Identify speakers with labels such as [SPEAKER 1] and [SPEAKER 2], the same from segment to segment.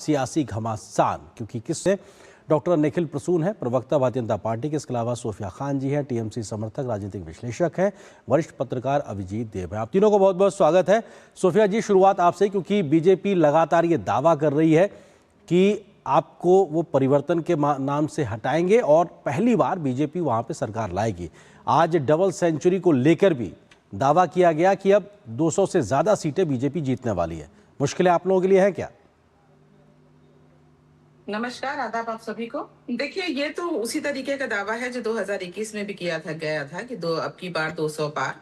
[SPEAKER 1] सियासी घमासान, क्योंकि किससे डॉक्टर निखिल प्रसून है, प्रवक्ता भारतीय जनता पार्टी के। इसके अलावा सोफिया खान जी हैं, टीएमसी समर्थक, राजनीतिक विश्लेषक हैं, वरिष्ठ पत्रकार अभिजीत देव हैं। आप तीनों को बहुत बहुत स्वागत है। सोफिया जी, शुरुआत आपसे, क्योंकि बीजेपी लगातार ये दावा कर रही है कि आपको वो परिवर्तन के नाम से हटाएंगे और पहली बार बीजेपी वहां पे सरकार लाएगी। आज डबल सेंचुरी को लेकर भी दावा किया गया कि अब 200 से ज्यादा सीटें बीजेपी जीतने वाली है। मुश्किलें आप लोगों के लिए हैं क्या?
[SPEAKER 2] नमस्कार, आदाब आप सभी को। देखिए, ये तो उसी तरीके का दावा है जो 2021 में भी गया था कि अब की बार 200 पार,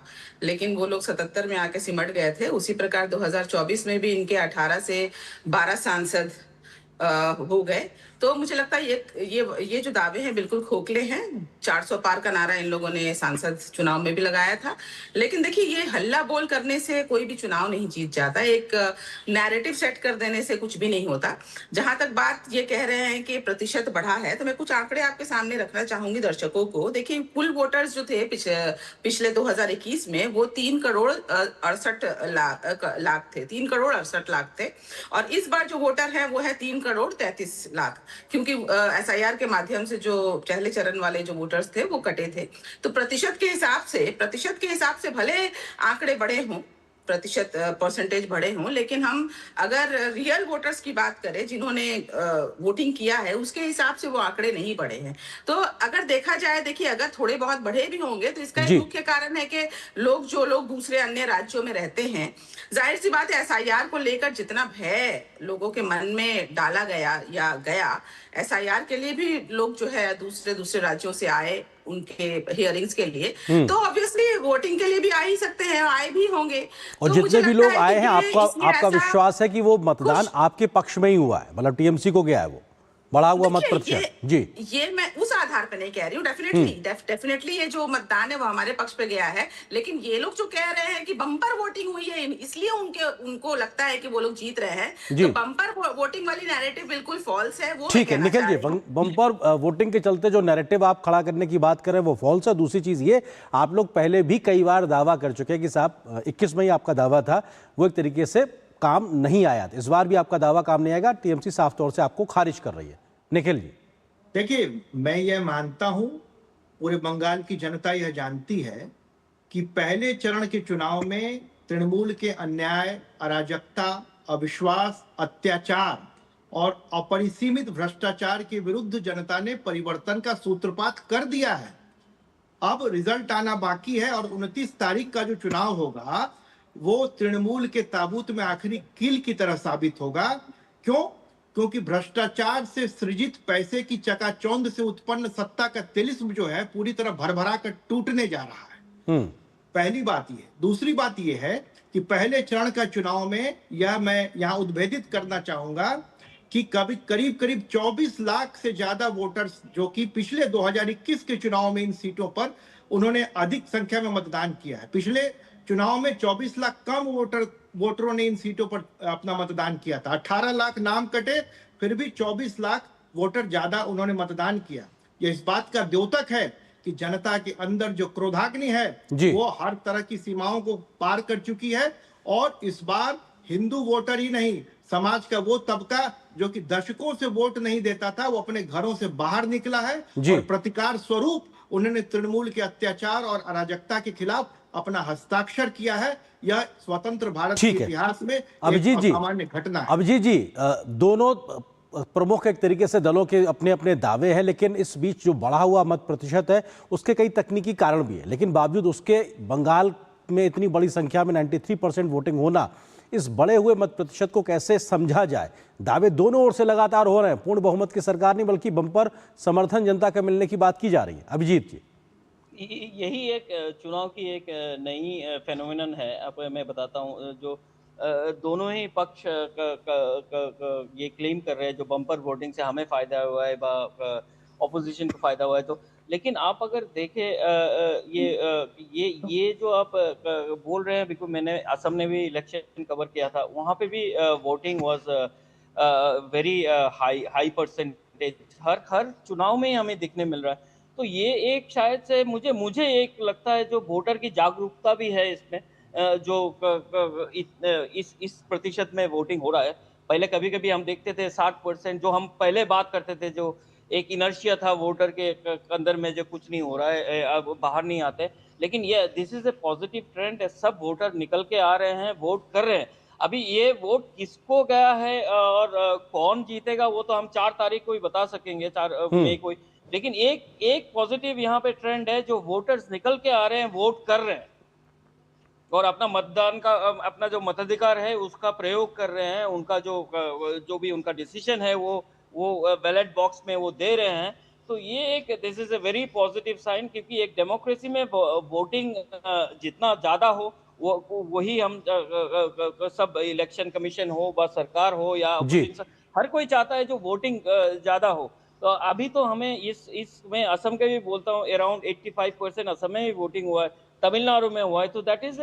[SPEAKER 2] लेकिन वो लोग 77 में आके सिमट गए थे। उसी प्रकार 2024 में भी इनके 18 से 12 सांसद हो गए। तो मुझे लगता है ये जो दावे हैं बिल्कुल खोखले हैं। 400 पार का नारा इन लोगों ने सांसद चुनाव में भी लगाया था, लेकिन देखिए, ये हल्ला बोल करने से कोई भी चुनाव नहीं जीत जाता। एक नैरेटिव सेट कर देने से कुछ भी नहीं होता। जहां तक बात ये कह रहे हैं कि प्रतिशत बढ़ा है, तो मैं कुछ आंकड़े आपके सामने रखना चाहूंगी दर्शकों को। देखिए, कुल वोटर्स जो थे पिछले 2021 में, वो 3 करोड़ 68 लाख थे। 3 करोड़ 68 लाख थे। और इस बार जो वोटर है वो है 3 करोड़ 33 लाख, क्योंकि एसआईआर के माध्यम से जो पहले चरण वाले जो वोटर्स थे वो कटे थे। तो प्रतिशत के हिसाब से भले आंकड़े बढ़े हों, प्रतिशत परसेंटेज बढ़े हों, लेकिन हम अगर रियल वोटर्स की बात करें जिन्होंने वोटिंग किया है, उसके हिसाब से वो आंकड़े नहीं बढ़े हैं। तो अगर देखा जाए, देखिए, अगर थोड़े बहुत बढ़े भी होंगे तो इसका एक मुख्य कारण है कि जो लोग दूसरे अन्य राज्यों में रहते हैं, जाहिर सी बात है, एसआईआर को लेकर जितना भय लोगों के मन में डाला गया, एसआईआर के लिए भी लोग जो है दूसरे राज्यों से आए उनके हियरिंग्स के लिए, तो ऑब्वियसली वोटिंग के लिए भी आ ही सकते हैं, आए भी होंगे।
[SPEAKER 1] और
[SPEAKER 2] तो
[SPEAKER 1] जितने भी लोग आए हैं, आपका विश्वास है कि वो मतदान आपके पक्ष में ही हुआ है, मतलब टीएमसी को गया है वो बढ़ा हुआ मत प्रतिशत? जी,
[SPEAKER 2] ये मैं उस आधार पर नहीं कह रही हूँ। डेफिनेटली ये जो मतदान है वो हमारे पक्ष पे गया है, लेकिन ये लोग जो कह रहे हैं कि बम्पर वोटिंग हुई है, इसलिए उनको लगता है कि वो लोग जीत रहे हैं, तो बम्पर वोटिंग वाली नैरेटिव बिल्कुल फॉल्स है। वो
[SPEAKER 1] ठीक है निखिल जी, बम्पर वोटिंग के चलते जो नैरेटिव आप खड़ा करने की बात कर रहे हैं वो फॉल्स है। दूसरी चीज ये, आप लोग पहले भी कई बार दावा कर चुके हैं कि साहब 21 में ही आपका दावा था, वो एक तरीके से काम नहीं आया। इस बार भी आपका दावा काम नहीं आएगा, टीएमसी साफ तौर से आपको खारिज कर रही है। निखिल जी,
[SPEAKER 3] देखिए, मैं यह मानता हूं, पूरे बंगाल की जनता यह जानती है कि पहले चरण के चुनाव में तृणमूल के अन्याय, अराजकता, अविश्वास, अत्याचार और अपरिसीमित भ्रष्टाचार के विरुद्ध जनता ने परिवर्तन का सूत्रपात कर दिया है। अब रिजल्ट आना बाकी है और 29 तारीख का जो चुनाव होगा वो तृणमूल के ताबूत में आखिरी कील की तरह साबित होगा। क्योंकि भ्रष्टाचार से सृजित पैसे की चकाचौंध से उत्पन्न सत्ता का तिलिस्म जो है पूरी तरह भरभरा कर टूटने जा रहा है। पहली बात ये। दूसरी बात ये है कि पहले चरण का चुनाव में मैं यहां उद्भेदित करना चाहूंगा कि करीब 24 लाख से ज्यादा वोटर्स जो कि पिछले 2021 के चुनाव में इन सीटों पर उन्होंने अधिक संख्या में मतदान किया है। पिछले चुनाव में 24 लाख कम वोटरों ने इन सीटों पर अपना मतदान किया था। 18 लाख नाम कटे, फिर भी 24 लाख वोटर ज्यादा उन्होंने मतदान किया। यह इस बात का द्योतक है कि जनता के अंदर जो क्रोधाग्नि है वो हर तरह की सीमाओं को पार कर चुकी है। और इस बार हिंदू वोटर ही नहीं, समाज का वो तबका जो कि दशकों से वोट नहीं देता था, वो अपने घरों से बाहर निकला है और प्रतिकार स्वरूप उन्होंने तृणमूल के अत्याचार और अराजकता के खिलाफ अपना हस्ताक्षर किया है। यह स्वतंत्र भारत के इतिहास में एक असामान्य घटना है।
[SPEAKER 1] अभिजीत जी, दोनों प्रमुख एक तरीके से दलों के अपने अपने दावे हैं, लेकिन इस बीच जो बढ़ा हुआ मत प्रतिशत है उसके कई तकनीकी कारण भी है, लेकिन बावजूद उसके बंगाल में इतनी बड़ी संख्या में 93% वोटिंग होना, इस बढ़े हुए मत प्रतिशत को कैसे समझा जाए? दावे दोनों ओर से लगातार हो रहे हैं, पूर्ण बहुमत की सरकार नहीं बल्कि बंपर समर्थन जनता के मिलने की बात की जा रही है। अभिजीत जी,
[SPEAKER 4] यही एक चुनाव की एक नई फेनोमेनन है। अब मैं बताता हूँ, जो दोनों ही पक्ष ये क्लेम कर रहे हैं जो बम्पर वोटिंग से हमें फायदा हुआ है, ऑपोजिशन को फायदा हुआ है। तो लेकिन आप अगर देखें, ये जो आप बोल रहे हैं, बिल्कुल मैंने असम में भी इलेक्शन कवर किया था, वहाँ पे भी voting was very high percentage. हर चुनाव में ही हमें दिखने मिल रहा है। तो ये एक शायद से मुझे एक लगता है जो वोटर की जागरूकता भी है इसमें, जो इस प्रतिशत में वोटिंग हो रहा है, पहले कभी कभी हम देखते थे 60% जो हम पहले बात करते थे, जो एक इनर्शिया था वोटर के अंदर में, जो कुछ नहीं हो रहा है, अब बाहर नहीं आते। लेकिन ये this is A positive trend, सब वोटर निकल के आ रहे हैं, वोट कर रहे हैं। अभी ये वोट किसको गया है और कौन जीतेगा वो तो हम 4 तारीख को ही बता सकेंगे, 4 मई को ही। लेकिन एक एक पॉजिटिव यहाँ पे ट्रेंड है, जो वोटर्स निकल के आ रहे हैं, वोट कर रहे हैं और अपना मतदान का अपना जो मताधिकार है उसका प्रयोग कर रहे हैं। उनका जो भी उनका डिसीजन है वो बैलेट बॉक्स में वो दे रहे हैं। तो ये एक this is a very positive sign, क्योंकि एक डेमोक्रेसी में वोटिंग जितना ज्यादा हो वही हम सब इलेक्शन कमीशन हो व सरकार हो या
[SPEAKER 1] जी।
[SPEAKER 4] हर कोई चाहता है जो वोटिंग ज्यादा हो। तो अभी तो हमें इसमें असम के भी बोलता हूँ अराउंड 85% असम में भी वोटिंग हुआ है, तमिलनाडु में हुआ है। तो that is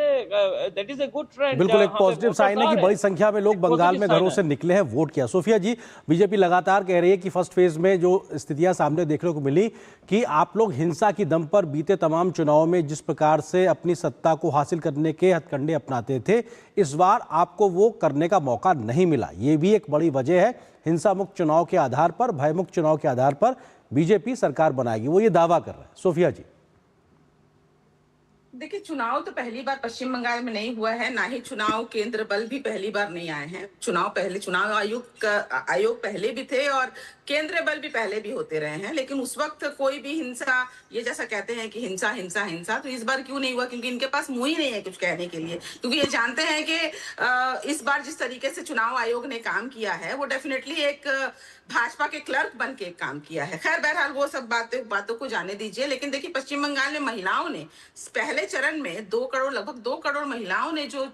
[SPEAKER 4] a good trend.
[SPEAKER 1] बिल्कुल एक पॉजिटिव साइन है कि बड़ी संख्या में लोग बंगाल में घरों से निकले हैं, वोट किया। सोफिया जी, बीजेपी लगातार कह रही है कि फर्स्ट फेज में जो स्थितियां सामने देखने को मिली कि आप लोग हिंसा की दम पर बीते तमाम चुनाव में जिस प्रकार से अपनी सत्ता को हासिल करने के हथकंडे अपनाते थे, इस बार आपको वो करने का मौका नहीं मिला। ये भी एक बड़ी वजह है। हिंसा मुक्त चुनाव के आधार पर, भयमुक्त चुनाव के आधार पर बीजेपी सरकार बनाएगी, वो ये दावा कर रहे हैं। सोफिया जी,
[SPEAKER 2] देखिए, चुनाव तो पहली बार पश्चिम बंगाल में नहीं हुआ है, ना ही चुनाव केंद्र बल भी पहली बार नहीं आए हैं। चुनाव आयोग पहले भी थे और केंद्रीय बल भी पहले भी होते रहे हैं, लेकिन उस वक्त कोई भी हिंसा, ये जैसा कहते हैं कि हिंसा हिंसा हिंसा, तो इस बार क्यों नहीं हुआ? क्योंकि इनके पास मुंह ही नहीं है कुछ कहने के लिए, क्योंकि ये जानते हैं कि इस बार जिस तरीके से चुनाव आयोग ने काम किया है वो डेफिनेटली एक भाजपा के क्लर्क बन के काम किया है। खैर, बहरहाल वो सब बातों को जाने दीजिए। लेकिन देखिए, पश्चिम बंगाल में महिलाओं ने पहले चरण में लगभग 2 करोड़ महिलाओं ने जो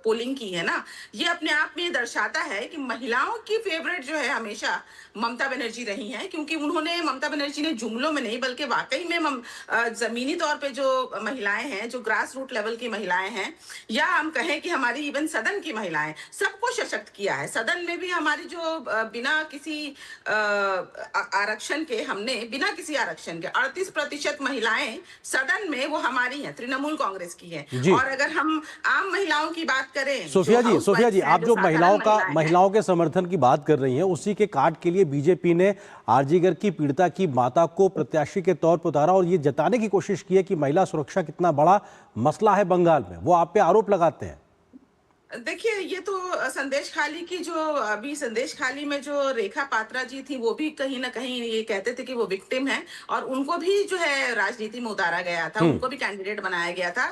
[SPEAKER 2] पोलिंग की है ना, ये अपने आप में ये दर्शाता है कि महिलाओं की फेवरेट जो है हमेशा ममता बनर्जी रही हैं, क्योंकि ममता बनर्जी ने जुमलों में नहीं बल्कि वाकई में जमीनी तौर पे जो महिलाएं हैं, जो ग्रास रूट लेवल की महिलाएं हैं, या हम कहें कि हमारी इवन सदन की महिलाएं, सबको सशक्त किया है। सदन में भी हमारी जो बिना किसी आरक्षण के 38% महिलाएं सदन में वो हमारी हैं, तृणमूल कांग्रेस की हैं। और अगर हम आम महिलाओं की बात करें,
[SPEAKER 1] सोफिया जी, आप जो महिलाओं के समर्थन की बात कर रही हैं, उसी के कार्ड के लिए बीजेपी ने आरजीगर की पीड़िता की माता को प्रत्याशी के तौर पर उतारा और ये जताने की कोशिश की है कि महिला सुरक्षा कितना बड़ा मसला है बंगाल में। वो आप पे आरोप लगाते हैं।
[SPEAKER 2] देखिए, ये तो संदेश खाली में जो रेखा पात्रा जी थी, वो भी कहीं ना कहीं ये कहते थे कि वो विक्टिम है और उनको भी जो है राजनीति में उतारा गया था, उनको भी कैंडिडेट बनाया गया था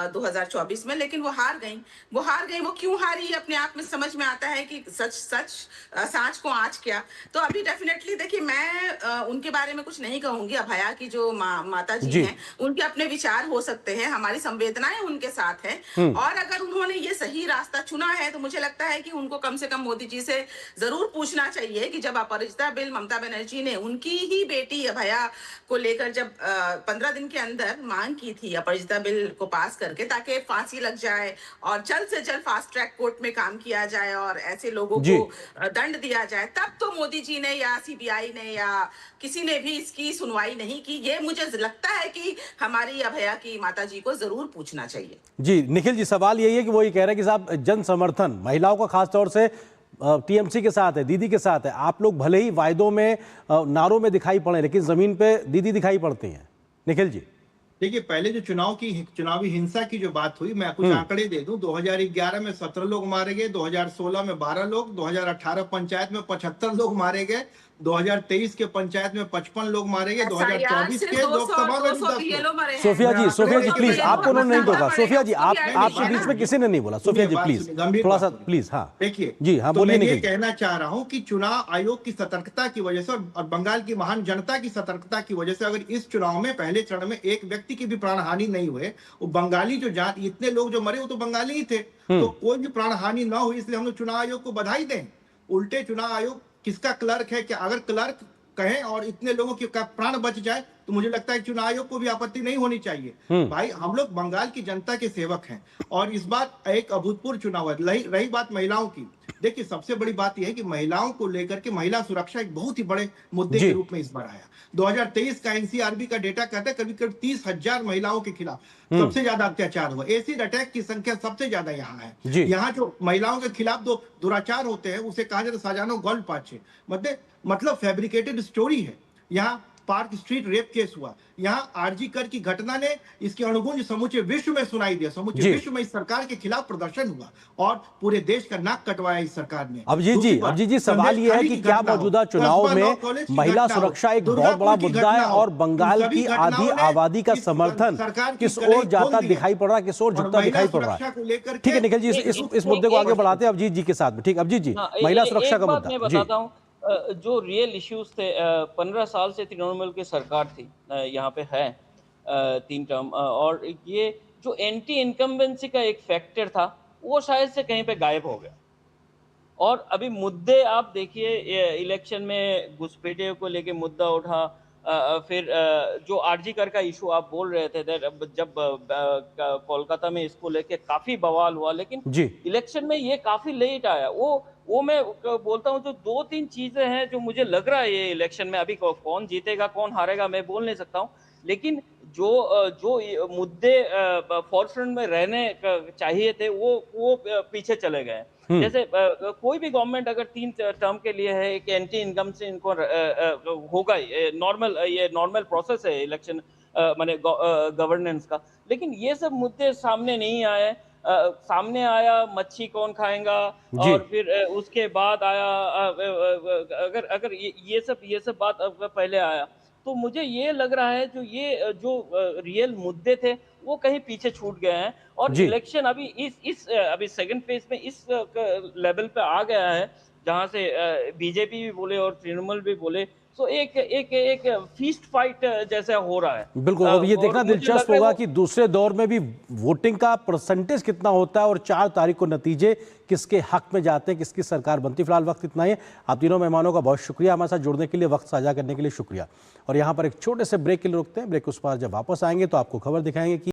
[SPEAKER 2] 2024 में, लेकिन वो हार गई। वो क्यों हारी, अपने आप में समझ में आता है कि सांच को आँच क्या। तो अभी डेफिनेटली देखिए, मैं उनके बारे में कुछ नहीं कहूंगी। अभया की जो माता जी हैं, उनके अपने विचार हो सकते हैं, हमारी संवेदनाएं उनके साथ है, और अगर उन्होंने ये सही रास्ता चुना है तो मुझे लगता है कि उनको कम से कम मोदी जी से जरूर पूछना चाहिए कि जब अपराजिता बिल ममता बनर्जी ने उनकी ही बेटी अभया को लेकर जब 15 दिन के अंदर मांग की थी अपराजिता बिल को पास करके, ताकि फांसी लग जाए और जल्द से जल्द फास्ट ट्रैक कोर्ट में काम किया जाए और ऐसे लोगों को दंड दिया जाए, तब तो मोदी जी ने या सीबीआई ने या किसी ने भी इसकी सुनवाई नहीं की। ये मुझे लगता है कि हमारी अभया की माता जी को जरूर पूछना चाहिए।
[SPEAKER 1] जी निखिल जी, सवाल यही है कि वो ये कह रहे हैं कि साहब जन समर्थन महिलाओं का खासतौर से टीएमसी के साथ है, दीदी के साथ है। आप लोग भले ही वायदों में, नारों में दिखाई पड़े, लेकिन जमीन पे दीदी दिखाई पड़ती हैं। निखिल जी,
[SPEAKER 3] देखिए, पहले जो चुनावी हिंसा की जो बात हुई, मैं कुछ आंकड़े दे दूं। 2011 में 17 लोग मारे गए, 2016 में 12 लोग, 2018 पंचायत में 75 लोग मारे गए, 2023 के पंचायत में 55 लोग मारे गए, 2024 के लोकसभा में 10 लोग।
[SPEAKER 1] सोफिया जी प्लीज, आपको उन्होंने नहीं टोका। सोफिया जी, आपके बीच में किसी ने नहीं बोला। सोफिया जी प्लीज, थोड़ा सा प्लीज। हाँ
[SPEAKER 3] देखिए
[SPEAKER 1] जी, हाँ बोलिए।
[SPEAKER 3] मैं ये कहना चाह रहा हूं कि चुनाव आयोग की सतर्कता की वजह से और बंगाल की महान जनता की सतर्कता की वजह से अगर इस चुनाव में पहले चरण में एक व्यक्ति की भी प्राण हानि नहीं हुए, वो बंगाली जो इतने लोग जो मरे वो तो बंगाली ही थे, तो कोई भी प्राण हानि ना हुई, इसलिए हम लोग चुनाव आयोग को बधाई दें। उल्टे चुनाव आयोग किसका क्लर्क है? क्या अगर क्लर्क कहें और इतने लोगों की प्राण बच जाए तो मुझे लगता है चुनाव आयोग को भी आपत्ति नहीं होनी चाहिए। भाई हम लोग बंगाल की जनता के सेवक हैं और इस बार एक अभूतपूर्व चुनाव है। रही बात महिलाओं की, देखिए सबसे बड़ी बात यह है कि महिलाओं को लेकर के महिला सुरक्षा एक बहुत ही बड़े मुद्दे के रूप में इस बार आया। 2023 का एनसीआरबी का डेटा कहता है करीब करीब 30,000 महिलाओं के खिलाफ सबसे ज्यादा अत्याचार हुआ। एसिड अटैक की संख्या सबसे ज्यादा यहाँ है। यहाँ जो महिलाओं के खिलाफ जो दुराचार होते हैं उसे कहा जाता है साजानो गॉल पाचे, मतलब फैब्रिकेटेड स्टोरी है। यहाँ पार्क स्ट्रीट रेप केस हुआ, यहाँ आरजी कर की घटना ने इसकी अणुगुंज समूचे विश्व में सुनाई दिया। समूचे विश्व में इस सरकार के खिलाफ प्रदर्शन हुआ और पूरे देश का नाक कटवाया इस सरकार ने।
[SPEAKER 1] अभिजीत जी सवाल यह है कि क्या मौजूदा चुनाव में महिला सुरक्षा एक बहुत बड़ा मुद्दा है और बंगाल की आधी आबादी का समर्थन किस ओर जाता दिखाई पड़ रहा है, किस ओर झुकता दिखाई पड़ रहा है? ठीक है निखिल जी, इस मुद्दे को आगे बढ़ाते हैं अभिजीत जी के साथ में। ठीक, अभिजीत जी, महिला सुरक्षा का मुद्दा जी।
[SPEAKER 4] जो रियल इश्यूज थे, 15 साल से तृणमूल की सरकार थी, यहाँ पे है 3 टर्म, और ये जो एंटी इनकम्बेंसी का एक फैक्टर था वो शायद से कहीं पे गायब हो गया। और अभी मुद्दे आप देखिए, इलेक्शन में घुसपैठियों को लेके मुद्दा उठा, फिर जो आरजी कर का इशू आप बोल रहे थे, जब कोलकाता में इसको लेके काफी बवाल हुआ, लेकिन इलेक्शन में ये काफी लेट आया। वो मैं बोलता हूँ जो 2-3 चीजें हैं जो मुझे लग रहा है ये इलेक्शन में, अभी कौन जीतेगा कौन हारेगा मैं बोल नहीं सकता हूँ, लेकिन जो मुद्दे फोरफ्रंट में रहने चाहिए थे वो पीछे चले गए। जैसे कोई भी गवर्नमेंट अगर 3 टर्म के लिए है, एक एंटी इनकम से इनको होगा, ये नॉर्मल प्रोसेस है इलेक्शन माने गवर्नेंस का, लेकिन ये सब मुद्दे सामने नहीं आए। सामने आया मच्छी कौन खाएगा, और फिर उसके बाद आया अगर ये सब बात पहले आया, तो मुझे ये लग रहा है जो रियल मुद्दे थे वो कहीं पीछे छूट गए हैं। और इलेक्शन अभी सेकंड फेज में इस लेवल पे आ गया है जहां से बीजेपी भी बोले और तृणमूल भी बोले, तो एक फीस्ट फाइट जैसा हो रहा है।
[SPEAKER 1] बिल्कुल, अब ये देखना दिलचस्प होगा कि दूसरे दौर में भी वोटिंग का परसेंटेज कितना होता है और 4 तारीख को नतीजे किसके हक में जाते हैं, किसकी सरकार बनती। फिलहाल वक्त इतना ही है। आप तीनों मेहमानों का बहुत शुक्रिया हमारे साथ जुड़ने के लिए, वक्त साझा करने के लिए शुक्रिया। और यहाँ पर एक छोटे से ब्रेक के लिए रुकते हैं। ब्रेक के उस पार जब वापस आएंगे तो आपको खबर दिखाएंगे कि